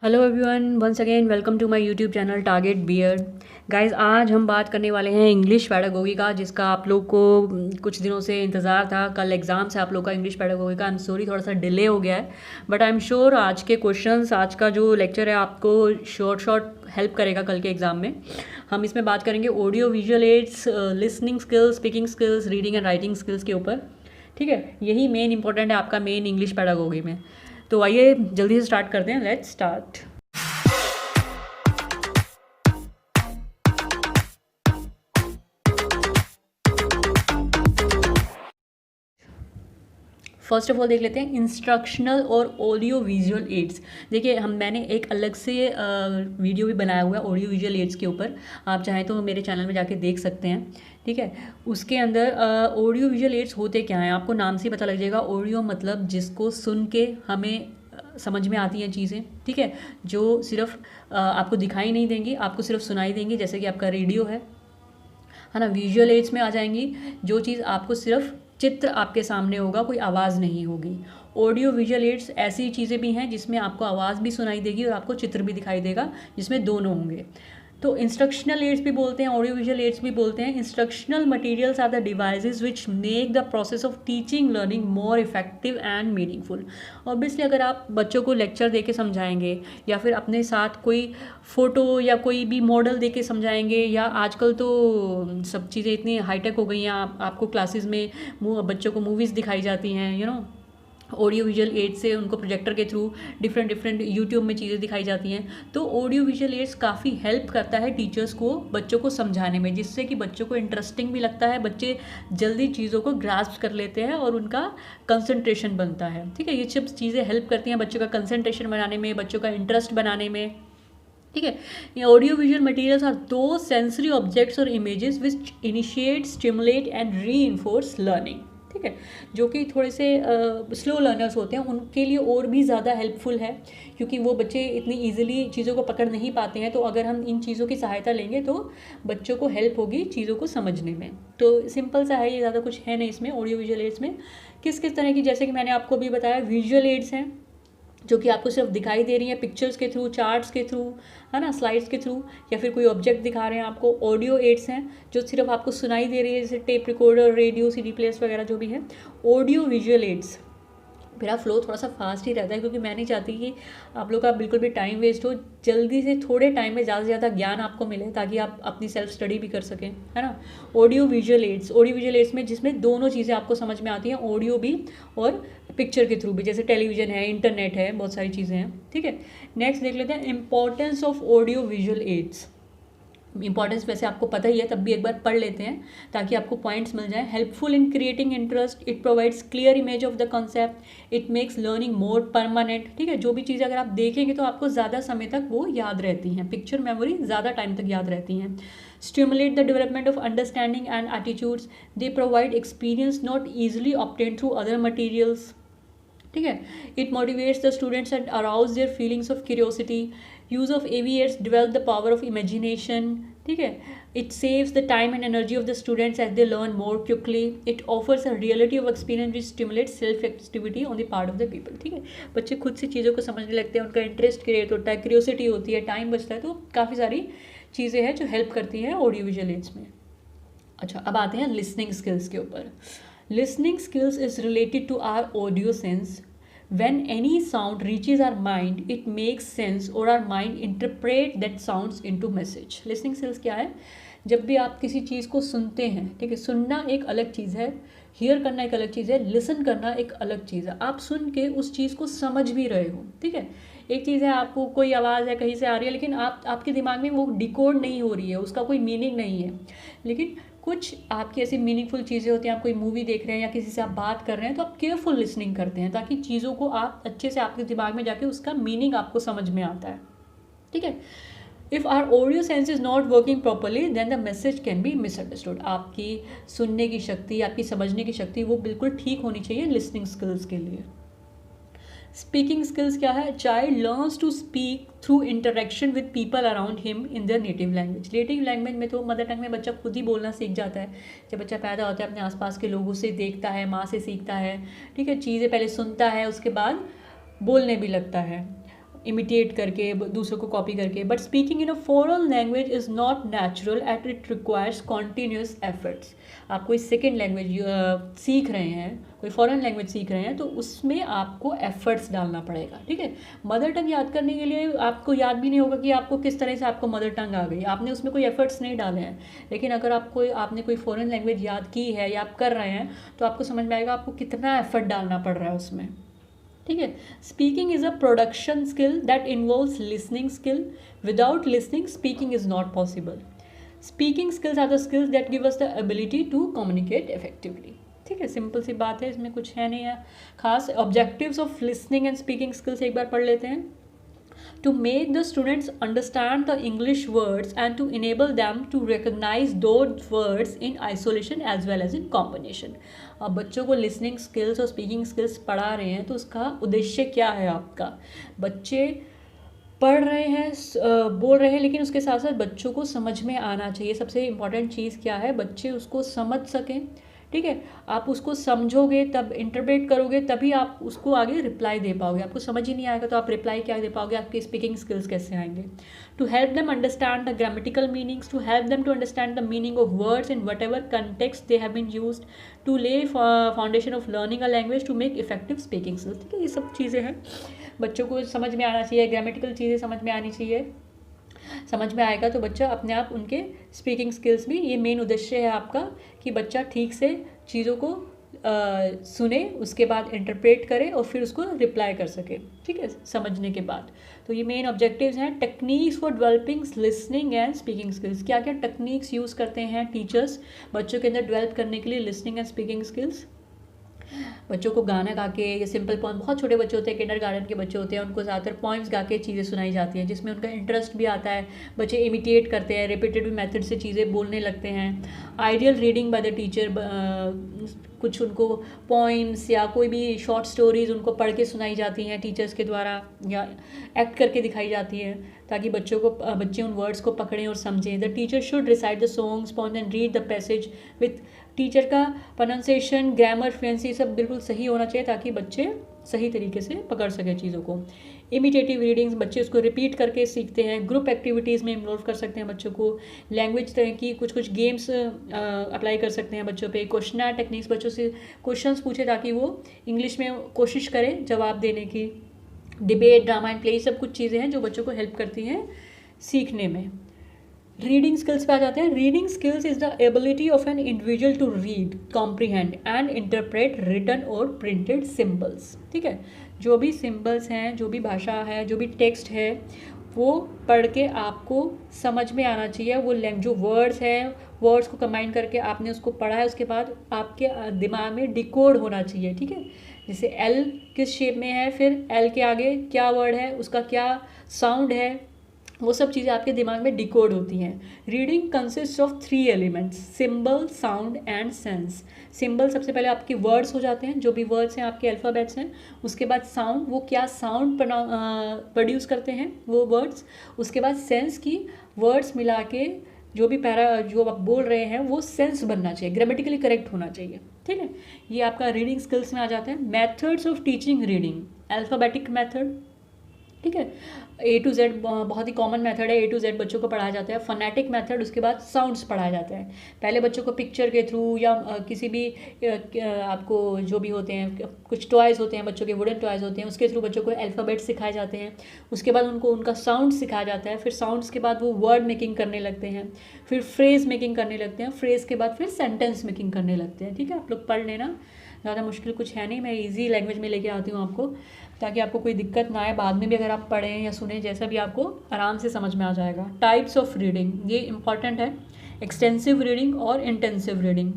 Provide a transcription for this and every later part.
Hello everyone, once again welcome to my YouTube channel target beard. Guys, आज हम बात करने वाले हैं इंग्लिश पैडागोगी का, जिसका आप लोग को कुछ दिनों से इंतज़ार था। कल एग्ज़ाम से आप लोग का इंग्लिश पैडागोगी का। आई एम सॉरी, थोड़ा सा डिले हो गया है, बट आई एम श्योर आज के क्वेश्चंस, आज का जो लेक्चर है आपको शॉर्ट हेल्प करेगा कल के एग्ज़ाम में। हम इसमें बात करेंगे audio visual aids, listening skills, speaking skills, reading and writing skills के ऊपर। ठीक है, यही मेन इंपॉर्टेंट है आपका मेन इंग्लिश पैडागोगी में। तो आइए जल्दी से स्टार्ट करते हैं। Let's start. First of all देख लेते हैं इंस्ट्रक्शनल और ऑडियो विजुअल एड्स। देखिए, मैंने एक अलग से वीडियो भी बनाया हुआ है ऑडियो विजुअल एड्स के ऊपर। आप चाहें तो मेरे चैनल में जाके देख सकते हैं। ठीक है, उसके अंदर ऑडियो विजुअल एड्स होते क्या हैं आपको नाम से ही पता लग जाएगा। ऑडियो मतलब जिसको सुन के हमें समझ में आती हैं चीज़ें। ठीक है, जो सिर्फ आपको दिखाई नहीं देंगी, आपको सिर्फ सुनाई देंगी, जैसे कि आपका रेडियो है ना। विजुअल एड्स में आ जाएंगी जो चीज़ आपको सिर्फ चित्र आपके सामने होगा, कोई आवाज़ नहीं होगी। ऑडियो विजुअल एड्स ऐसी चीज़ें भी हैं जिसमें आपको आवाज़ भी सुनाई देगी और आपको चित्र भी दिखाई देगा, जिसमें दोनों होंगे। तो इंस्ट्रक्शनल एड्स भी बोलते हैं, ऑडियो विजुअल एड्स भी बोलते हैं। Instructional materials are the devices which make the process of teaching learning more effective and meaningful. Obviously अगर आप बच्चों को लेक्चर दे के समझाएंगे या फिर अपने साथ कोई फ़ोटो या कोई भी मॉडल दे के समझाएंगे, या आजकल तो सब चीज़ें इतनी हाईटेक हो गई हैं, आपको क्लासेस में बच्चों को मूवीज़ दिखाई जाती हैं, ऑडियो विजुअल एड्स से उनको प्रोजेक्टर के थ्रू डिफरेंट यूट्यूब में चीज़ें दिखाई जाती हैं। तो ऑडियो विजुअल एड्स काफ़ी हेल्प करता है टीचर्स को बच्चों को समझाने में, जिससे कि बच्चों को इंटरेस्टिंग भी लगता है, बच्चे जल्दी चीज़ों को ग्रास्प कर लेते हैं और उनका कंसंट्रेशन बनता है। ठीक है, ये सब चीज़ें हेल्प करती हैं बच्चों का कंसंट्रेशन बनाने में, बच्चों का इंटरेस्ट बनाने में। ठीक है, ये ऑडियो विजुअल मटेरियल्स आर दो सेंसरी ऑब्जेक्ट्स और images which initiate, stimulate and re enforce learning. ठीक है, जो कि थोड़े से स्लो लर्नर्स होते हैं उनके लिए और भी ज़्यादा हेल्पफुल है, क्योंकि वो बच्चे इतनी ईजिली चीज़ों को पकड़ नहीं पाते हैं। तो अगर हम इन चीज़ों की सहायता लेंगे तो बच्चों को हेल्प होगी चीज़ों को समझने में। तो सिंपल सा है, ये ज़्यादा कुछ है नहीं इसमें। ऑडियो विजुअल एड्स में किस किस तरह की, जैसे कि मैंने आपको भी बताया, विजुअल एड्स हैं जो कि आपको सिर्फ दिखाई दे रही हैं पिक्चर्स के थ्रू, चार्ट्स के थ्रू, है ना, स्लाइड्स के थ्रू, या फिर कोई ऑब्जेक्ट दिखा रहे हैं आपको। ऑडियो एड्स हैं जो सिर्फ आपको सुनाई दे रही है, जैसे tape recorder, radio, CD players वगैरह जो भी है। ऑडियो विजुअल एड्स, मेरा फ्लो थोड़ा सा फास्ट ही रहता है क्योंकि मैं नहीं चाहती कि आप लोग का बिल्कुल भी टाइम वेस्ट हो। जल्दी से थोड़े टाइम में ज़्यादा से ज़्यादा ज्ञान आपको मिले, ताकि आप अपनी सेल्फ स्टडी भी कर सकें, है ना। Audio visual aids, audio visual aids में जिसमें दोनों चीज़ें आपको समझ में आती हैं, ऑडियो भी और पिक्चर के थ्रू भी, जैसे टेलीविज़न है, इंटरनेट है, बहुत सारी चीज़ें हैं। ठीक है, नेक्स्ट देख लेते हैं importance of audio visual aids. Importance वैसे आपको पता ही है, तब भी एक बार पढ़ लेते हैं ताकि आपको पॉइंट्स मिल जाए। Helpful in creating interest, it provides clear image of the concept, it makes learning more permanent. ठीक है, जो भी चीज़ अगर आप देखेंगे तो आपको ज़्यादा समय तक वो याद रहती हैं, पिक्चर मेमोरी ज़्यादा टाइम तक याद रहती हैं। Stimulate the development of understanding and attitudes, they provide experience not easily obtain through other materials. ठीक है, it motivates the students and arouse their feelings of curiosity. Use of AV aids develop the power of imagination. ठीक है, it saves the time and energy of the students as they learn more quickly. It offers a reality of experience which stimulates self activity on the part of the people. ठीक है, बच्चे खुद से चीज़ों को समझने लगते हैं, उनका इंटरेस्ट क्रिएट होता है, क्यूरियोसिटी होती है, टाइम बचता है। तो काफ़ी सारी चीज़ें हैं जो हेल्प करती हैं ऑडियो विजुअल एड्स में। अच्छा, अब आते हैं लिसनिंग स्किल्स के ऊपर। Listening skills is related to our audio sense. When any sound reaches our mind, it makes sense or our mind interpret that sounds into message. Listening skills क्या है? जब भी आप किसी चीज़ को सुनते हैं, ठीक है, सुनना एक अलग चीज़ है, हियर करना एक अलग चीज़ है, लिसन करना एक अलग चीज़ है। आप सुन के उस चीज़ को समझ भी रहे हो। ठीक है, एक चीज़ है आपको कोई आवाज़ है कहीं से आ रही है, लेकिन आपके दिमाग में वो डिकोड नहीं हो रही है, उसका कोई मीनिंग नहीं है। लेकिन कुछ आपकी ऐसी मीनिंगफुल चीज़ें होती हैं, आप कोई मूवी देख रहे हैं या किसी से आप बात कर रहे हैं, तो आप केयरफुल लिसनिंग करते हैं ताकि चीज़ों को आप अच्छे से आपके दिमाग में जाके उसका मीनिंग आपको समझ में आता है। ठीक है, if our audio sense is not working properly then the message can be misunderstood. आपकी सुनने की शक्ति, आपकी समझने की शक्ति वो बिल्कुल ठीक होनी चाहिए लिसनिंग स्किल्स के लिए। स्पीकिंग स्किल्स क्या है? Child learns to speak through interaction with people around him in their native language. Native language में तो मदर टंग में बच्चा खुद ही बोलना सीख जाता है। जब बच्चा पैदा होता है अपने आसपास के लोगों से देखता है, माँ से सीखता है। ठीक है, चीज़ें पहले सुनता है, उसके बाद बोलने भी लगता है। इमिटेट करके, दूसरों को कॉपी करके। But speaking in a foreign language is not natural at it requires continuous efforts. आप कोई सेकेंड लैंग्वेज सीख रहे हैं, कोई फॉरेन लैंग्वेज सीख रहे हैं, तो उसमें आपको एफर्ट्स डालना पड़ेगा, ठीक है। मदर टंग याद करने के लिए आपको याद भी नहीं होगा कि आपको किस तरह से आपको मदर टंग आ गई, आपने उसमें कोई एफर्ट्स नहीं डाले हैं। लेकिन अगर आपने कोई फॉरेन लैंग्वेज याद की है या आप कर रहे हैं, तो आपको समझ में आएगा आपको कितना एफर्ट डालना पड़ रहा है उसमें, ठीक है। Speaking is a production skill that involves listening skill. Without listening speaking is not possible. Speaking skills are the skills that give us the ability to communicate effectively, ठीक है। सिंपल सी बात है, इसमें कुछ है नहीं है खास। Objectives of listening and speaking skills एक बार पढ़ लेते हैं। To make the students understand the English words and to enable them to recognize those words in isolation as well as in combination. अब बच्चों को listening skills और speaking skills पढ़ा रहे हैं, तो उसका उद्देश्य क्या है आपका? बच्चे पढ़ रहे हैं, बोल रहे हैं, लेकिन उसके साथ साथ बच्चों को समझ में आना चाहिए। सबसे इम्पॉर्टेंट चीज़ क्या है? बच्चे उसको समझ सकें, ठीक है। आप उसको समझोगे, तब इंटरप्रेट करोगे, तभी आप उसको आगे रिप्लाई दे पाओगे। आपको समझ ही नहीं आएगा तो आप रिप्लाई क्या दे पाओगे? आपके स्पीकिंग स्किल्स कैसे आएंगे? To help them understand the grammatical meanings, to help them to understand the meaning of words in whatever context they have been used, to lay foundation of learning a language, to make effective speaking skills, ठीक है। ये सब चीज़ें हैं, बच्चों को समझ में आना चाहिए, ग्रामेटिकल चीज़ें समझ में आनी चाहिए। समझ में आएगा तो बच्चा अपने आप उनके स्पीकिंग स्किल्स भी, ये मेन उद्देश्य है आपका कि बच्चा ठीक से चीज़ों को सुने, उसके बाद इंटरप्रेट करे और फिर उसको रिप्लाई कर सके, ठीक है, समझने के बाद। तो ये मेन ऑब्जेक्टिव्स हैं। Techniques for developing listening and speaking skills, क्या क्या टेक्निक्स यूज़ करते हैं टीचर्स बच्चों के अंदर डेवलप करने के लिए लिसनिंग एंड स्पीकिंग स्किल्स? बच्चों को गाना गा के या सिंपल पोएम, बहुत छोटे बच्चे होते हैं, किंडरगार्टन के बच्चे होते हैं, उनको ज़्यादातर पोएम्स गा के चीज़ें सुनाई जाती हैं, जिसमें उनका इंटरेस्ट भी आता है। बच्चे इमिटेट करते हैं, रिपीटेटिव मेथड से चीज़ें बोलने लगते हैं। Ideal reading by the teacher, कुछ उनको पोएम्स या कोई भी शॉर्ट स्टोरीज उनको पढ़ के सुनाई जाती हैं टीचर्स के द्वारा, या एक्ट करके दिखाई जाती है, ताकि बच्चे उन वर्ड्स को पकड़ें और समझें। The teacher should recite the songs poem and read the passage with, teacher का प्रोनाउंसिएशन, ग्रामर, फ्लुएंसी सब बिल्कुल सही होना चाहिए, ताकि बच्चे सही तरीके से पकड़ सकें चीज़ों को। इमिटेटिव रीडिंग्स, बच्चे उसको रिपीट करके सीखते हैं। ग्रुप एक्टिविटीज़ में इन्वॉल्व कर सकते हैं बच्चों को। लैंग्वेज तरह की कुछ गेम्स अप्लाई कर सकते हैं बच्चों पे। क्वेश्चनर टेक्निक्स, बच्चों से क्वेश्चंस पूछे ताकि वो इंग्लिश में कोशिश करें जवाब देने की। डिबेट, ड्रामा एंड प्ले, सब कुछ चीज़ें हैं जो बच्चों को हेल्प करती हैं सीखने में। रीडिंग स्किल्स पे आ जाते हैं। Reading skills is the ability of an individual to read, comprehend and interpret written or printed symbols, ठीक है। जो भी सिम्बल्स हैं, जो भी भाषा है, जो भी टेक्स्ट है, वो पढ़ के आपको समझ में आना चाहिए। वो जो वर्ड्स हैं, वर्ड्स को कंबाइन करके आपने उसको पढ़ा है, उसके बाद आपके दिमाग में डिकोड होना चाहिए, ठीक है। जैसे एल किस शेप में है, फिर एल के आगे क्या वर्ड है, उसका क्या साउंड है, वो सब चीज़ें आपके दिमाग में डिकोड होती हैं। Reading consist of 3 elements, symbol, sound and sense. Symbol सबसे पहले आपके वर्ड्स हो जाते हैं, जो भी वर्ड्स हैं आपके अल्फ़ाबेट्स हैं। उसके बाद साउंड, वो क्या साउंड प्रोड्यूस करते हैं वो वर्ड्स। उसके बाद सेंस की, वर्ड्स मिला के जो भी जो आप बोल रहे हैं वो सेंस बनना चाहिए, ग्रामेटिकली करेक्ट होना चाहिए, ठीक है। ये आपका रीडिंग स्किल्स में आ जाते हैं। Methods of teaching reading, alphabetic method, ठीक है। A to Z बहुत ही कॉमन मेथड है, A to Z बच्चों को पढ़ाया जाता है। फनेटिक मेथड, उसके बाद साउंड्स पढ़ाया जाता है। पहले बच्चों को पिक्चर के थ्रू या किसी भी आपको जो भी होते हैं, कुछ टॉयज़ होते हैं बच्चों के, वुडन टॉयज़ होते हैं, उसके थ्रू बच्चों को अल्फ़ाबेट सिखाए जाते हैं। उसके बाद उनको उनका साउंड सिखाया जाता है। फिर साउंड्स के बाद वो वर्ड मेकिंग करने लगते हैं, फिर फ्रेज़ मेकिंग करने लगते हैं, फ्रेज़ के बाद फिर सेंटेंस मेकिंग करने लगते हैं, ठीक है। आप लोग पढ़ लेना, ज़्यादा मुश्किल कुछ है नहीं, मैं इजी लैंग्वेज में लेके आती हूँ आपको, ताकि आपको कोई दिक्कत ना आए। बाद में भी अगर आप पढ़ें या सुने, जैसा भी आपको आराम से समझ में आ जाएगा। टाइप्स ऑफ रीडिंग, ये इंपॉर्टेंट है। एक्सटेंसिव रीडिंग और intensive reading.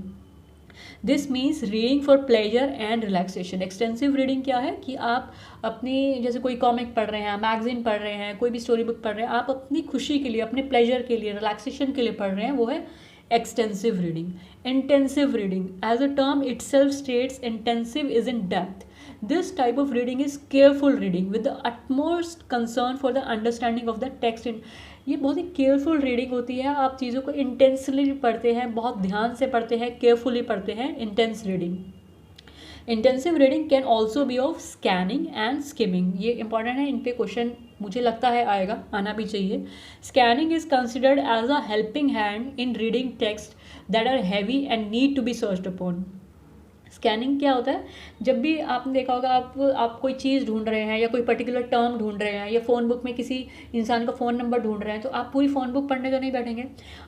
This means reading for pleasure and relaxation. Extensive reading क्या है कि आप अपनी, जैसे कोई कॉमिक पढ़ रहे हैं, मैगजीन पढ़ रहे हैं, कोई भी स्टोरी बुक पढ़ रहे हैं, आप अपनी खुशी के लिए, अपने प्लेजर के लिए, रिलैक्सेशन के लिए पढ़ रहे हैं, वो है extensive reading. Intensive reading, as a term itself states, intensive is in depth. This type of reading is careful reading with the utmost concern for the understanding of the text in, ये बहुत ही careful reading होती है। आप चीज़ों को intensely पढ़ते हैं, बहुत ध्यान से पढ़ते हैं, केयरफुली पढ़ते हैं, intense reading. Intensive reading can also be of scanning and skimming. ये इंपॉर्टेंट है, इन पे क्वेश्चन मुझे लगता है आएगा, आना भी चाहिए। Scanning is considered as a helping hand in reading text that are heavy and need to be searched upon. Scanning क्या होता है, जब भी आपने देखा होगा आप कोई चीज़ ढूंढ रहे हैं या कोई पर्टिकुलर टर्म ढूंढ रहे हैं या फ़ोन बुक में किसी इंसान का फ़ोन नंबर ढूंढ रहे हैं, तो आप पूरी फ़ोन बुक पढ़ने तो नहीं बैठेंगे,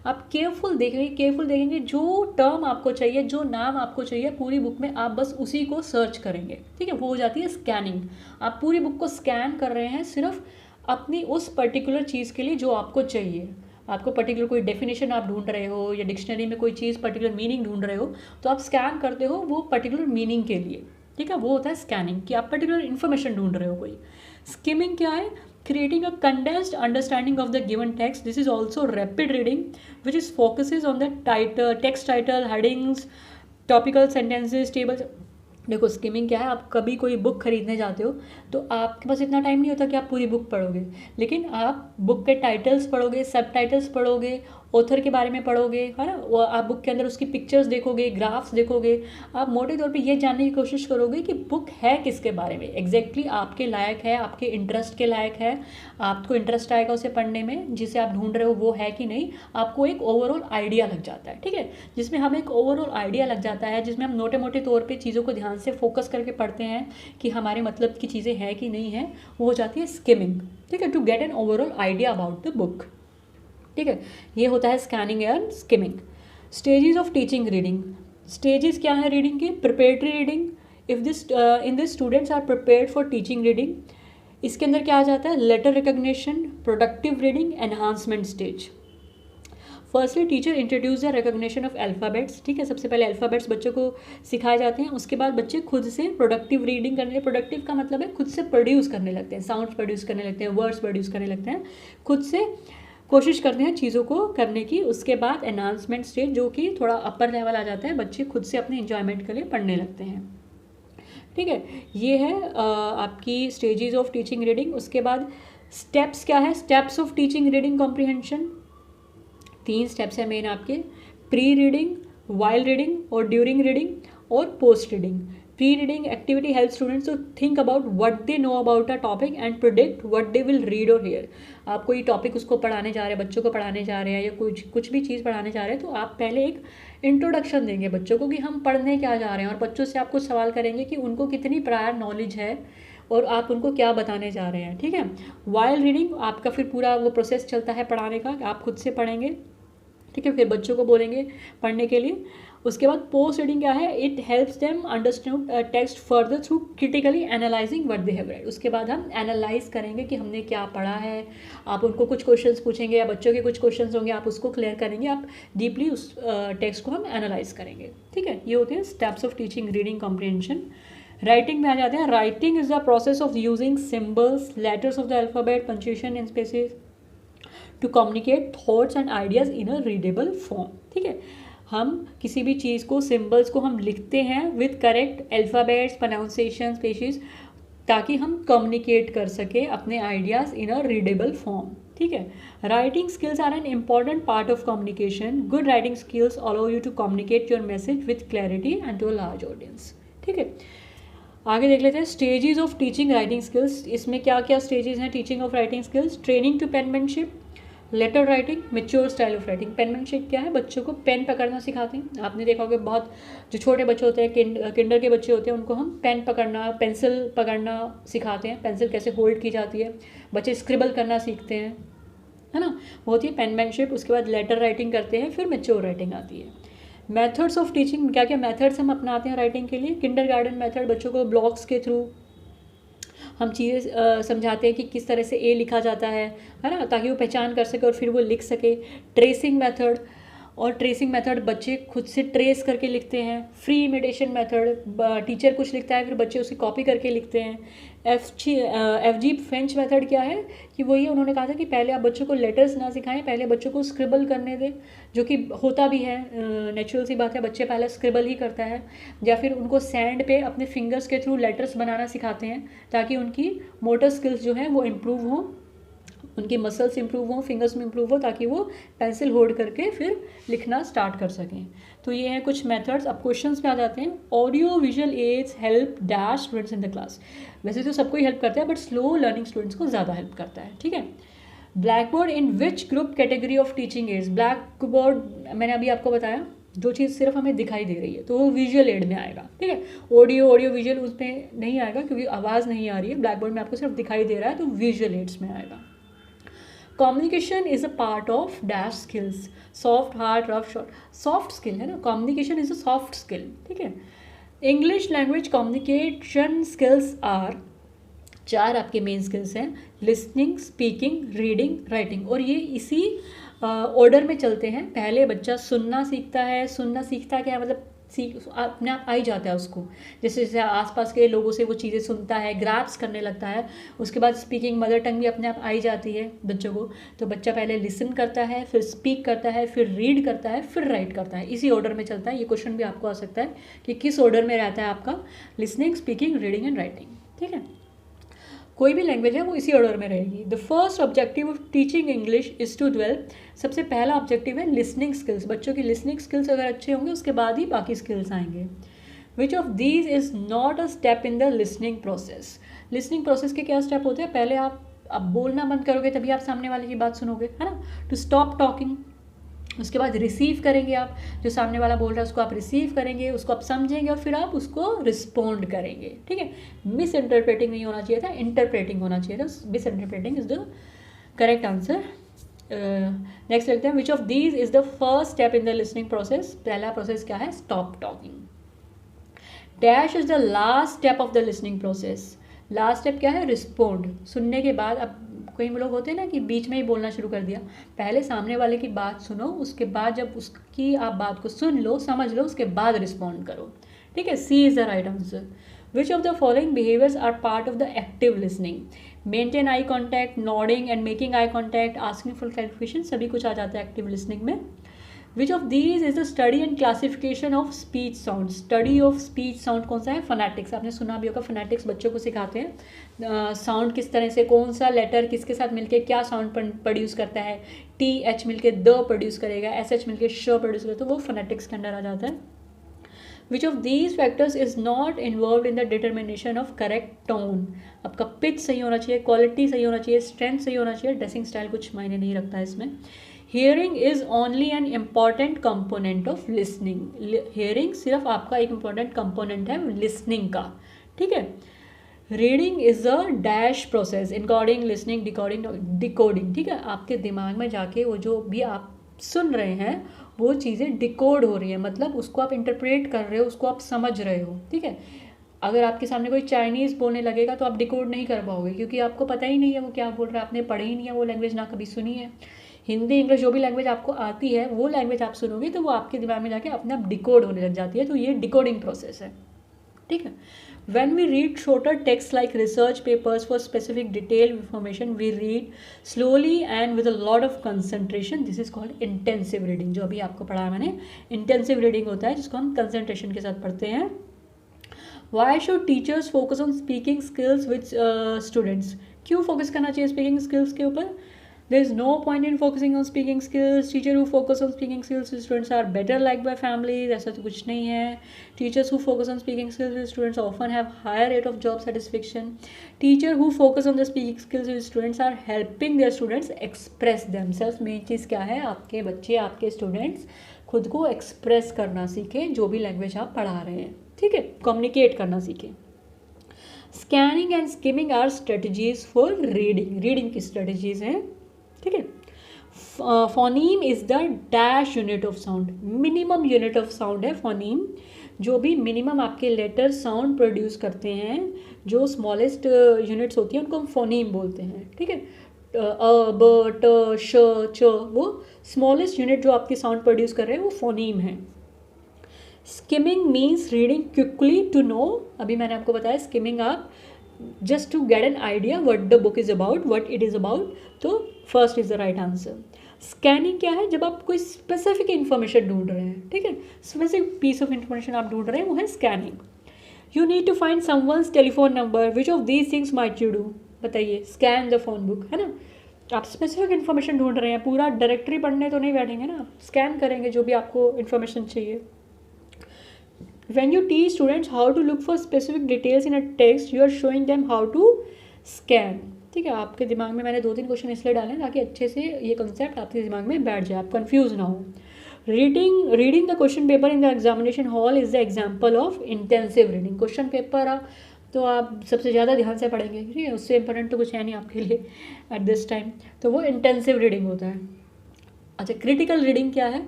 आप केयरफुल देखेंगे जो टर्म आपको चाहिए, जो नाम आपको चाहिए पूरी बुक में, आप बस उसी को सर्च करेंगे। ठीक है, वो हो जाती है स्कैनिंग। आप पूरी बुक को स्कैन कर रहे हैं सिर्फ अपनी उस पर्टिकुलर चीज़ के लिए जो आपको चाहिए। आपको पर्टिकुलर कोई डेफिनेशन आप ढूंढ रहे हो या डिक्शनरी में कोई चीज़ पर्टिकुलर मीनिंग ढूंढ रहे हो, तो आप स्कैन करते हो वो पर्टिकुलर मीनिंग के लिए। ठीक है, वो होता है स्कैनिंग, कि आप पर्टिकुलर इन्फॉर्मेशन ढूंढ रहे हो कोई। स्किमिंग क्या है, creating a condensed understanding of the given text. This is also rapid reading, which is focuses on the text title, headings, topical sentences, tables. देखो स्किमिंग क्या है, आप कभी कोई बुक खरीदने जाते हो तो आपके पास इतना टाइम नहीं होता कि आप पूरी बुक पढ़ोगे, लेकिन आप बुक के टाइटल्स पढ़ोगे, सब टाइटल्स पढ़ोगे, ऑथर के बारे में पढ़ोगे, है ना, वो आप बुक के अंदर उसकी पिक्चर्स देखोगे, ग्राफ्स देखोगे, आप मोटे तौर पे ये जानने की कोशिश करोगे कि बुक है किसके बारे में, एग्जैक्टली आपके लायक है, आपके इंटरेस्ट के लायक है, आपको इंटरेस्ट आएगा उसे पढ़ने में, जिसे आप ढूंढ रहे हो वो है कि नहीं, आपको एक ओवरऑल आइडिया लग जाता है। ठीक है, जिसमें हमें एक ओवरऑल आइडिया लग जाता है, जिसमें हम मोटे मोटे तौर पर चीज़ों को ध्यान से फोकस करके पढ़ते हैं कि हमारे मतलब की चीज़ें हैं कि नहीं है, वो हो जाती है स्किमिंग। ठीक है, to get an overall idea about the book. ठीक है, ये होता है scanning and skimming. Stages of teaching reading, stages क्या है रीडिंग की, preparatory reading, if this in this students are prepared for teaching reading. इसके अंदर क्या आ जाता है, letter recognition, productive reading, enhancement stage. Firstly teacher introduce the recognition of alphabets. ठीक है, सबसे पहले अल्फ़ाबेट्स बच्चों को सिखाए जाते हैं, उसके बाद बच्चे खुद से प्रोडक्टिव रीडिंग करने, प्रोडक्टिव का मतलब है खुद से प्रोड्यूस करने लगते हैं, साउंड्स प्रोड्यूस करने लगते हैं, वर्ड्स प्रोड्यूस करने लगते हैं, खुद से कोशिश करते हैं चीज़ों को करने की। उसके बाद एनहांसमेंट स्टेज, जो कि थोड़ा अपर लेवल आ जाता है, बच्चे खुद से अपने इंजॉयमेंट के लिए पढ़ने लगते हैं। ठीक है, ये है आपकी स्टेजेस ऑफ टीचिंग रीडिंग। उसके बाद स्टेप्स क्या है, steps of teaching reading comprehension. 3 steps हैं मेन आपके, प्री रीडिंग, वाइल रीडिंग और ड्यूरिंग रीडिंग और post reading. Pre reading activity help students to think about what they know about a topic and predict what they will read or hear. आप कोई topic उसको पढ़ाने जा रहे हैं, बच्चों को पढ़ाने जा रहे हैं या कुछ भी चीज़ पढ़ाने जा रहे हैं, तो आप पहले एक इंट्रोडक्शन देंगे बच्चों को कि हम पढ़ने क्या जा रहे हैं, और बच्चों से आप कुछ सवाल करेंगे कि उनको कितनी प्रायर नॉलेज है और आप उनको क्या बताने जा रहे हैं। ठीक है, वाइल रीडिंग आपका फिर पूरा वो प्रोसेस चलता है पढ़ाने का, आप खुद से पढ़ेंगे। ठीक है, फिर बच्चों को बोलेंगे पढ़ने के लिए। उसके बाद पोस्ट रीडिंग क्या है, it helps them understand text further through critically analysing what they have read. उसके बाद हम एनालाइज करेंगे कि हमने क्या पढ़ा है, आप उनको कुछ क्वेश्चंस पूछेंगे या बच्चों के कुछ क्वेश्चंस होंगे, आप उसको क्लियर करेंगे, आप डीपली उस टेक्स्ट को हम एनालाइज करेंगे। ठीक है, ये होते हैं steps of teaching reading comprehension. Writing में आ जाते हैं, writing is the process of using symbols, letters of the alphabet, punctuation and spaces to communicate thoughts and ideas in a readable form. ठीक है, हम किसी भी चीज़ को, सिम्बल्स को हम लिखते हैं with correct alphabets, pronunciation, spaces, ताकि हम कम्युनिकेट कर सके अपने ideas in a readable form. ठीक है, writing skills are an important part of communication. Good writing skills allow you to communicate your message with clarity and to a large audience. ठीक है, आगे देख लेते हैं stages of teaching writing skills. इसमें क्या क्या स्टेजेस हैं teaching of writing skills, training to penmanship, letter writing, mature style of writing. Penmanship क्या है, बच्चों को पेन पकड़ना सिखाते हैं। आपने देखा होगा बहुत जो छोटे बच्चे होते हैं, किंडर के बच्चे होते हैं, उनको हम पेन पकड़ना, पेंसिल पकड़ना सिखाते हैं, पेंसिल कैसे होल्ड की जाती है, बच्चे स्क्रिबल करना सीखते हैं, है ना, वो होती है पेनमैनशिप। उसके बाद लेटर राइटिंग करते हैं, फिर मैच्योर राइटिंग आती है। मेथड्स ऑफ टीचिंग, क्या क्या मेथड्स हम अपनाते हैं राइटिंग के लिए, किंडरगार्टन मेथड, बच्चों को ब्लॉक्स के थ्रू हम चीज़ें समझाते हैं कि किस तरह से ए लिखा जाता है ना, ताकि वो पहचान कर सके और फिर वो लिख सके। ट्रेसिंग मेथड, और ट्रेसिंग मेथड बच्चे खुद से ट्रेस करके लिखते हैं। फ्री इमिटेशन मेथड, टीचर कुछ लिखता है फिर बच्चे उसकी कॉपी करके लिखते हैं। FG फ्रेंच मेथड क्या है कि वही उन्होंने कहा था कि पहले आप बच्चों को लेटर्स ना सिखाएं, पहले बच्चों को स्क्रिबल करने दें, जो कि होता भी है, नेचुरल सी बात है, बच्चे पहले स्क्रिबल ही करता है, या फिर उनको सैंड पे अपने फिंगर्स के थ्रू लेटर्स बनाना सिखाते हैं ताकि उनकी मोटर स्किल्स जो हैं वो इम्प्रूव हों। उनकी मसल्स इंप्रूव हों, फिंगर्स में इंप्रूव हो, ताकि वो पेंसिल होल्ड करके फिर लिखना स्टार्ट कर सकें। तो ये हैं कुछ मेथड्स। अब क्वेश्चंस पे आ जाते हैं। Audio visual aids help dash students in the class. वैसे तो सबको ही हेल्प करता है, बट स्लो लर्निंग स्टूडेंट्स को ज़्यादा हेल्प करता है। ठीक है। Black board in which group category of teaching ads. Black board मैंने अभी आपको बताया, जो चीज़ सिर्फ हमें दिखाई दे रही है तो वो विजुअल एड में आएगा। ठीक है। ऑडियो विजुअल उसमें नहीं आएगा क्योंकि आवाज़ नहीं आ रही है। ब्लैक बोर्ड में आपको सिर्फ दिखाई दे रहा है, तो विजुअल एड्स में आएगा। Communication is a part of dash skills. Soft, hard, rough, short. Soft skill है ना, communication is a soft skill. ठीक है। English language communication skills are, 4 आपके मेन स्किल्स हैं, लिसनिंग, स्पीकिंग, रीडिंग, राइटिंग। और ये इसी ऑर्डर में चलते हैं। पहले बच्चा सुनना सीखता है। सुनना सीखता क्या है, मतलब अपने आप आ ही जाता है उसको, जैसे जैसे आसपास के लोगों से वो चीज़ें सुनता है, ग्रैप्स करने लगता है। उसके बाद स्पीकिंग, मदर टंग भी अपने आप आ ही जाती है बच्चों को। तो बच्चा पहले लिसन करता है, फिर स्पीक करता है, फिर रीड करता है, फिर राइट करता है। इसी ऑर्डर में चलता है। ये क्वेश्चन भी आपको आ सकता है कि किस ऑर्डर में रहता है आपका listening, speaking, reading and writing. ठीक है। कोई भी लैंग्वेज है वो इसी ऑर्डर में रहेगी। The first objective of teaching English is to develop. सबसे पहला ऑब्जेक्टिव है लिसनिंग स्किल्स। बच्चों की लिसनिंग स्किल्स अगर अच्छे होंगे उसके बाद ही बाकी स्किल्स आएंगे। विच of these is not a step in the listening process. Listening process के क्या स्टेप होते हैं? पहले आप बोलना बंद करोगे तभी आप सामने वाले की बात सुनोगे, है ना। To stop talking. उसके बाद रिसीव करेंगे आप, जो सामने वाला बोल रहा है उसको आप रिसीव करेंगे, उसको आप समझेंगे और फिर आप उसको रिस्पोंड करेंगे। ठीक है। मिस इंटरप्रेटिंग नहीं होना चाहिए था, इंटरप्रेटिंग होना चाहिए था। Miss interpreting is the correct answer. Next लिखते हैं, विच of these is the first step in the listening process. पहला प्रोसेस क्या है? Stop talking. Dash is the last step of the listening process. Last step क्या है? Respond. सुनने के बाद, अब कई लोग होते हैं ना कि बीच में ही बोलना शुरू कर दिया। पहले सामने वाले की बात सुनो, उसके बाद जब उसकी आप बात को सुन लो, समझ लो, उसके बाद रिस्पॉन्ड करो। ठीक है। C is the right answer. Which of the following behaviours are part of the active listening? Maintain eye contact, nodding and making eye contact, asking for clarification, सभी कुछ आ जाता है एक्टिव लिसनिंग में। Which of these is the study and classification of speech sound? Study of speech sound कौन सा है? Phonetics. आपने सुना भी होगा, फोनेटिक्स बच्चों को सिखाते हैं साउंड किस तरह से, कौन सा लेटर किसके साथ मिलके क्या साउंड प्रोड्यूस करता है। टी एच मिलके द प्रोड्यूस करेगा, एस एच मिलके श प्रोड्यूस करेगा, तो वो फोनेटिक्स के अंडर आ जाता है। Which of these factors is not involve in the determination of correct tone? आपका पिच सही होना चाहिए, क्वालिटी सही होना चाहिए, स्ट्रेंथ सही होना चाहिए, ड्रेसिंग स्टाइल कुछ मायने नहीं रखता है इसमें। Hearing is only an important component of listening. Hearing सिर्फ आपका एक इम्पॉर्टेंट कंपोनेंट है लिसनिंग का। ठीक है। Reading is a dash process, encoding, listening, decoding, decoding. ठीक है। आपके दिमाग में जाके वो जो भी आप सुन रहे हैं वो चीज़ें डिकोड हो रही है, मतलब उसको आप इंटरप्रेट कर रहे हो, उसको आप समझ रहे हो। ठीक है। अगर आपके सामने कोई चाइनीज़ बोलने लगेगा तो आप डिकोड नहीं कर पाओगे, क्योंकि आपको पता ही नहीं है वो क्या बोल रहा है, आपने पढ़ी ही नहीं है वो लैंग्वेज, ना कभी सुनी है। हिंदी, इंग्लिश, जो भी लैंग्वेज आपको आती है वो लैंग्वेज आप सुनोगे तो वो आपके दिमाग में जाके अपने आप डिकोड होने लग जाती है। तो ये डिकोडिंग प्रोसेस है। ठीक है। When we read shorter texts like research papers for specific detailed information, we read slowly and with a lot of concentration. This is called intensive reading. जो अभी आपको पढ़ा है मैंने, intensive reading होता है जिसको हम concentration के साथ पढ़ते हैं। Why should teachers focus on speaking skills with students? क्यों focus करना चाहिए speaking skills के ऊपर? There is no point in focusing on speaking skills. Teachers who focus on speaking skills with students are better liked by families. ऐसा तो कुछ नहीं है. Teachers who focus on speaking skills with students often have higher rate of job satisfaction. Teachers who focus on the speaking skills with students are helping their students express themselves. Main चीज़ क्या है? आपके बच्चे, आपके students खुद को express करना सीखें, जो भी लैंग्वेज आप पढ़ा रहे हैं। ठीक है। कम्युनिकेट करना सीखें। Scanning and skimming are strategies for reading. Reading की स्ट्रेटजीज हैं। ठीक है। Phoneme is the dash unit of sound. Minimum unit of sound है फोनीम। जो भी मिनिमम आपके लेटर साउंड प्रोड्यूस करते हैं, जो स्मॉलेस्ट यूनिट्स होती हैं उनको हम फोनीम बोलते हैं। ठीक है। अ, ब, ट, श, च, वो स्मॉलेस्ट यूनिट जो आपके साउंड प्रोड्यूस कर रहे हैं वो फोनीम है। Skimming means reading quickly to know. अभी मैंने आपको बताया स्किमिंग आप just to get an idea what the book is about, what it is about. तो first is the right answer. Scanning क्या है? जब आप कोई स्पेसिफिक इन्फॉर्मेशन ढूंढ रहे हैं। ठीक है। स्पेसिफिक पीस ऑफ इन्फॉर्मेशन आप ढूंढ रहे हैं, वो है scanning. You need to find someone's telephone number. Which of these things might you do? बताइए। स्कैन द फोन बुक, है ना। आप स्पेसिफिक इन्फॉर्मेशन ढूंढ रहे हैं, पूरा डायरेक्टरी पढ़ने तो नहीं बैठेंगे ना, स्कैन करेंगे जो भी आपको इन्फॉर्मेशन चाहिए। When you teach students how to look for specific details in a text, you are showing them how to scan। ठीक है, आपके दिमाग में मैंने 2-3 क्वेश्चन इसलिए डाले ताकि अच्छे से ये कंसेप्ट आपके दिमाग में बैठ जाए, आप कंफ्यूज ना हो। Reading the question paper in the examination hall is the example of intensive reading. Question paper तो आप सबसे ज़्यादा ध्यान से पढ़ेंगे, ठीक है, उससे इंपॉर्टेंट तो कुछ है नहीं आपके लिए एट दिस टाइम, तो वो इंटेंसिव रीडिंग होता है। अच्छा, क्रिटिकल रीडिंग क्या है?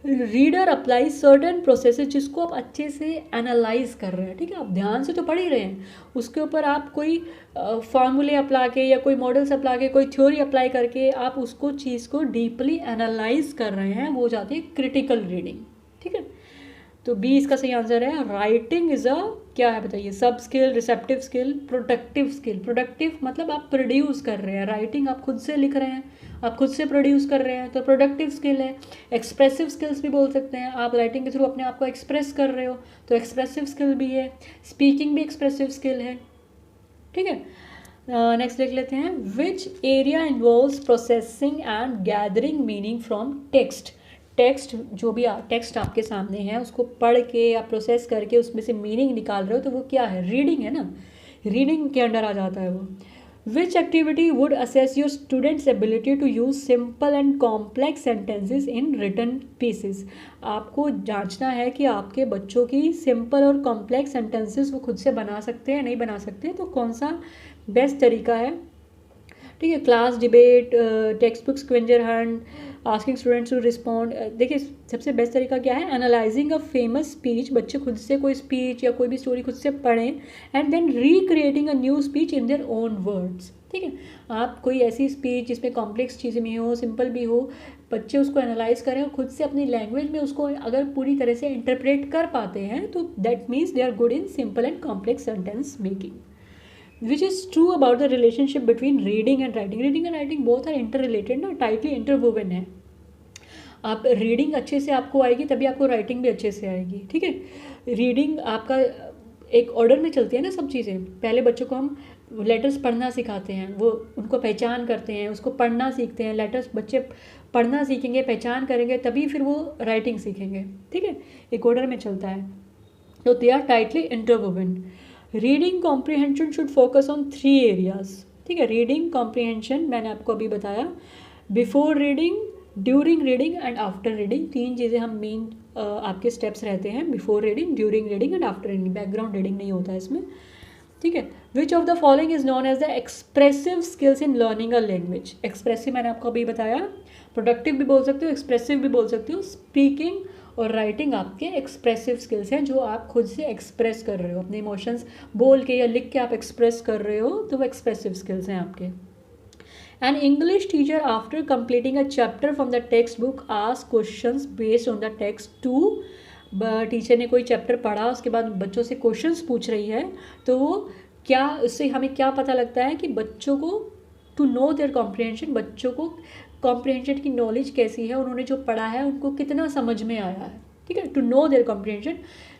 रीडर अप्लाई सर्टन प्रोसेसेस जिसको आप अच्छे से एनालाइज कर रहे हैं, ठीक है, आप ध्यान से तो पढ़ ही रहे हैं, उसके ऊपर आप कोई फार्मूले अप्लाई के या कोई मॉडल्स अप्लाई के, कोई थ्योरी अप्लाई करके आप उसको चीज़ को डीपली एनालाइज कर रहे हैं, वो हो जाती है क्रिटिकल रीडिंग। ठीक है, तो बी इसका सही आंसर है। राइटिंग इज अ क्या है बताइए? सब skill, receptive skill, productive skill. Productive मतलब आप प्रोड्यूस कर रहे हैं, राइटिंग आप खुद से लिख रहे हैं, आप खुद से प्रोड्यूस कर रहे हैं, तो प्रोडक्टिव स्किल है। एक्सप्रेसिव स्किल्स भी बोल सकते हैं, आप राइटिंग के थ्रू अपने आप को एक्सप्रेस कर रहे हो तो एक्सप्रेसिव स्किल भी है। स्पीकिंग भी एक्सप्रेसिव स्किल है। ठीक है, नेक्स्ट देख लेते हैं। Which area involves processing and gathering meaning from text. Text जो भी टेक्स्ट आपके सामने है उसको पढ़ के या प्रोसेस करके उसमें से मीनिंग निकाल रहे हो तो वो क्या है? रीडिंग है ना, रीडिंग के अंडर आ जाता है वो। Which activity would assess your students ability to use simple and complex sentences in written pieces. आपको जांचना है कि आपके बच्चों की सिंपल और कॉम्प्लेक्स सेंटेंसेस वो खुद से बना सकते हैं, नहीं बना सकते, तो कौन सा बेस्ट तरीका है? ठीक है, class debate, text book scavenger hunt, asking students to respond. देखिए सबसे बेस्ट तरीका क्या है? Analysing a famous speech. बच्चे खुद से कोई स्पीच या कोई भी स्टोरी खुद से पढ़ें and then recreating a new speech in their own words. ठीक है, आप कोई ऐसी स्पीच जिसमें कॉम्प्लेक्स चीज़ें भी हो, सिंपल भी हो, बच्चे उसको एनालाइज करें और खुद से अपनी लैंग्वेज में उसको अगर पूरी तरह से इंटरप्रेट कर पाते हैं तो that means they are good in simple and complex sentence making. Which is true about the relationship between reading and writing. Reading and writing both are interrelated ना, tightly interwoven है। आप रीडिंग अच्छे से आपको आएगी तभी आपको राइटिंग भी अच्छे से आएगी। ठीक है, रीडिंग आपका एक ऑर्डर में चलती है ना सब चीज़ें। पहले बच्चों को हम लेटर्स पढ़ना सिखाते हैं, वो उनको पहचान करते हैं, उसको पढ़ना सीखते हैं। लेटर्स बच्चे पढ़ना सीखेंगे, पहचान करेंगे, तभी फिर वो राइटिंग सीखेंगे। ठीक है, एक ऑर्डर में चलता है, तो they are tightly interwoven. Reading comprehension should focus on 3 areas. ठीक है, रीडिंग कॉम्प्रीहेंशन मैंने आपको अभी बताया, before reading, during reading and after reading. 3 चीज़ें हम मेन आपके स्टेप्स रहते हैं, before reading, during reading and after reading. Background reading नहीं होता है इसमें। ठीक है, which of the following is known as the expressive skills in learning a language. Expressive मैंने आपको अभी बताया, प्रोडक्टिव भी बोल सकते हो, एक्सप्रेसिव भी बोल सकते हो। स्पीकिंग और राइटिंग आपके एक्सप्रेसिव स्किल्स हैं, जो आप खुद से एक्सप्रेस कर रहे हो, अपने इमोशंस बोल के या लिख के आप एक्सप्रेस कर रहे हो, तो वो एक्सप्रेसिव स्किल्स हैं आपके। An English teacher after completing a chapter from the text book ask questions based on the text to. Teacher ने कोई चैप्टर पढ़ा, उसके बाद बच्चों से क्वेश्चंस पूछ रही है, तो वो क्या, उससे हमें क्या पता लगता है कि बच्चों को टू नो देयर कॉम्प्रिहेंशन, बच्चों को कॉम्प्रिहेंशन की नॉलेज कैसी है, उन्होंने जो पढ़ा है उनको कितना समझ में आया है। ठीक है, टू नो देयर कॉम्प्रिहेंशन,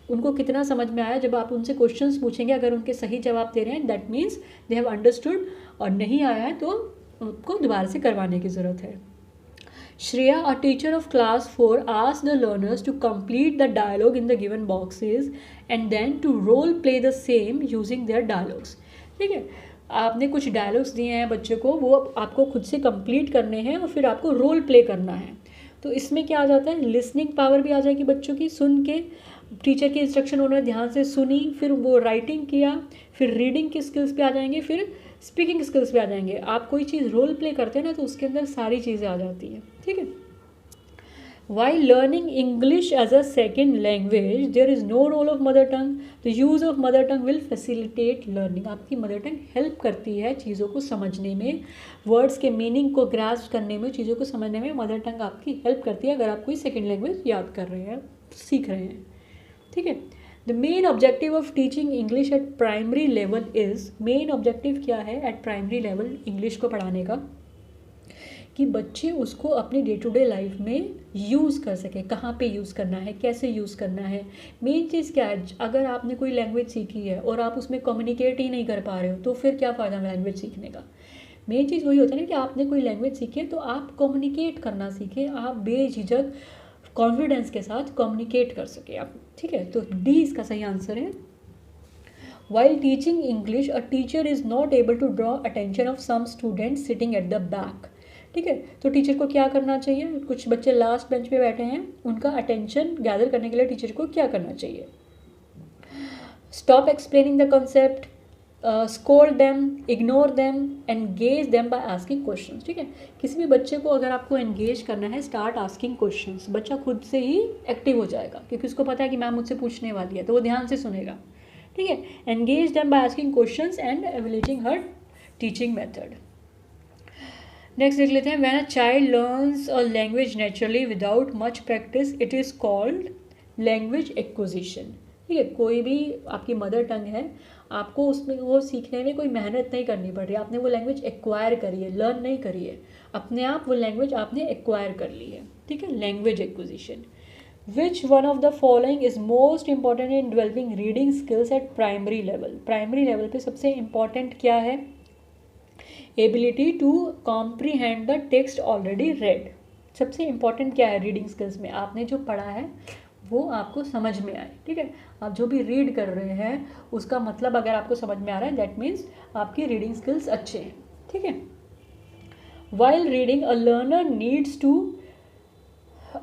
उनको कितना समझ में आया। जब आप उनसे क्वेश्चंस पूछेंगे, अगर उनके सही जवाब दे रहे हैं that means they have understood, और नहीं आया है तो उनको दोबारा से करवाने की ज़रूरत है। Shreya, a teacher of class 4, asked the learners to complete the dialogue in the given boxes and then to role play the same using their dialogues. ठीक है, आपने कुछ डायलॉग्स दिए हैं बच्चों को, वो आपको खुद से कंप्लीट करने हैं और फिर आपको रोल प्ले करना है। तो इसमें क्या आ जाता है? लिसनिंग पावर भी आ जाएगी बच्चों की, सुन के टीचर की इंस्ट्रक्शन उन्होंने ध्यान से सुनी, फिर वो राइटिंग किया, फिर रीडिंग की स्किल्स पे आ जाएंगे, फिर स्पीकिंग स्किल्स पे आ जाएंगे। आप कोई चीज़ रोल प्ले करते हैं ना तो उसके अंदर सारी चीज़ें आ जाती हैं। ठीक है, While learning English as a second language, there is no role of mother tongue. The use of mother tongue will facilitate learning. आपकी मदर टंग हेल्प करती है चीज़ों को समझने में, वर्ड्स के मीनिंग को ग्रास्प करने में, चीज़ों को समझने में मदर टंग आपकी हेल्प करती है अगर आप कोई सेकेंड लैंग्वेज याद कर रहे हैं, सीख रहे हैं। ठीक है, the main objective of teaching English at primary level is, main objective क्या है एट प्राइमरी लेवल इंग्लिश को पढ़ाने का? कि बच्चे उसको अपनी डे टू डे लाइफ में यूज़ कर सके। कहाँ पे यूज़ करना है, कैसे यूज़ करना है, मेन चीज़ क्या है। अगर आपने कोई लैंग्वेज सीखी है और आप उसमें कम्युनिकेट ही नहीं कर पा रहे हो तो फिर क्या फ़ायदा लैंग्वेज सीखने का? मेन चीज़ वही होता है ना कि आपने कोई लैंग्वेज सीखी है तो आप कम्युनिकेट करना सीखें, आप बेझिझक कॉन्फिडेंस के साथ कम्युनिकेट कर सके आप, ठीक है। तो डी इसका सही आंसर है। While teaching English a teacher is not able to draw attention of some students sitting at the back, ठीक है। तो टीचर को क्या करना चाहिए, कुछ बच्चे लास्ट बेंच पे बैठे हैं, उनका अटेंशन गैदर करने के लिए टीचर को क्या करना चाहिए? Stop explaining the concept, scold them, ignore them, engage them by asking questions, ठीक है। किसी भी बच्चे को अगर आपको एंगेज करना है, स्टार्ट आस्किंग क्वेश्चंस, बच्चा खुद से ही एक्टिव हो जाएगा क्योंकि उसको पता है कि मैम मुझसे पूछने वाली है, तो वो ध्यान से सुनेगा, ठीक है। Engage them by asking questions and evaluating her teaching method. Next देख लेते हैं, when a child learns a language naturally without much practice it is called language acquisition, ठीक है। कोई भी आपकी मदर टंग है, आपको उसमें वो सीखने में कोई मेहनत नहीं करनी पड़ रही है, आपने वो लैंग्वेज एक्वायर करी है, लर्न नहीं करी है, अपने आप वो लैंग्वेज आपने एक्वायर कर ली है, ठीक है। Language acquisition. Which one of the following is most important in developing reading skills at primary level? Primary level पे सबसे इंपॉर्टेंट क्या है? Ability to comprehend the text already read. सबसे इंपॉर्टेंट क्या है रीडिंग स्किल्स में? आपने जो पढ़ा है वो आपको समझ में आए, ठीक है। आप जो भी रीड कर रहे हैं उसका मतलब अगर आपको समझ में आ रहा है, दैट मीन्स आपकी रीडिंग स्किल्स अच्छे हैं, ठीक है। While reading a learner needs to,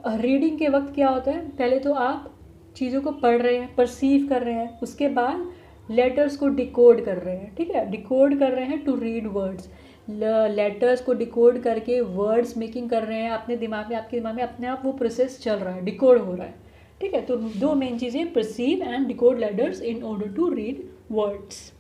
reading के वक्त क्या होता है, पहले तो आप चीज़ों को पढ़ रहे हैं, परसीव कर रहे हैं, उसके बाद लेटर्स को डिकोड कर रहे हैं, ठीक है। डिकोड कर रहे हैं टू रीड वर्ड्स, लेटर्स को डिकोड करके वर्ड्स मेकिंग कर रहे हैं अपने दिमाग में, आपके दिमाग में अपने आप वो प्रोसेस चल रहा है, डिकोड हो रहा है, ठीक है। तो दो मेन चीज़ें, perceive and decode letters in order to read words.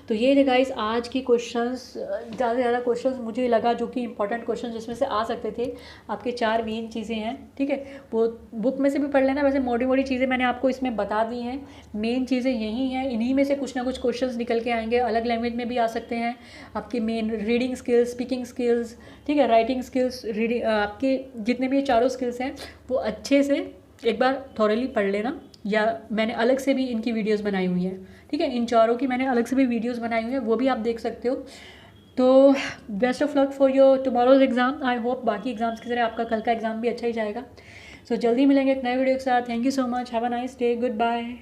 तो ये थे गाइस आज की क्वेश्चंस, ज़्यादा से ज़्यादा क्वेश्चंस मुझे लगा जो कि इंपॉर्टेंट क्वेश्चन जिसमें से आ सकते थे। आपके 4 मेन चीज़ें हैं, ठीक है। वो बुक में से भी पढ़ लेना, वैसे मोटी मोटी चीज़ें मैंने आपको इसमें बता दी हैं, मेन चीज़ें यही हैं, इन्हीं में से कुछ ना कुछ क्वेश्चंस निकल के आएंगे, अलग लैंग्वेज में भी आ सकते हैं। आपकी main reading skills, speaking skills, ठीक है, राइटिंग स्किल्स, रीडिंग, आपके जितने भी ये चारों स्किल्स हैं वो अच्छे से एक बार थॉरली पढ़ लेना, या मैंने अलग से भी इनकी वीडियोस बनाई हुई हैं, ठीक है। इन चारों की मैंने अलग से भी वीडियोस बनाई हुई हैं, वो भी आप देख सकते हो। तो best of luck for your tomorrow's exam. I hope बाकी एग्जाम्स की तरह आपका कल का एग्ज़ाम भी अच्छा ही जाएगा। सो जल्दी मिलेंगे एक नए वीडियो के साथ। Thank you so much, have a nice day, good bye.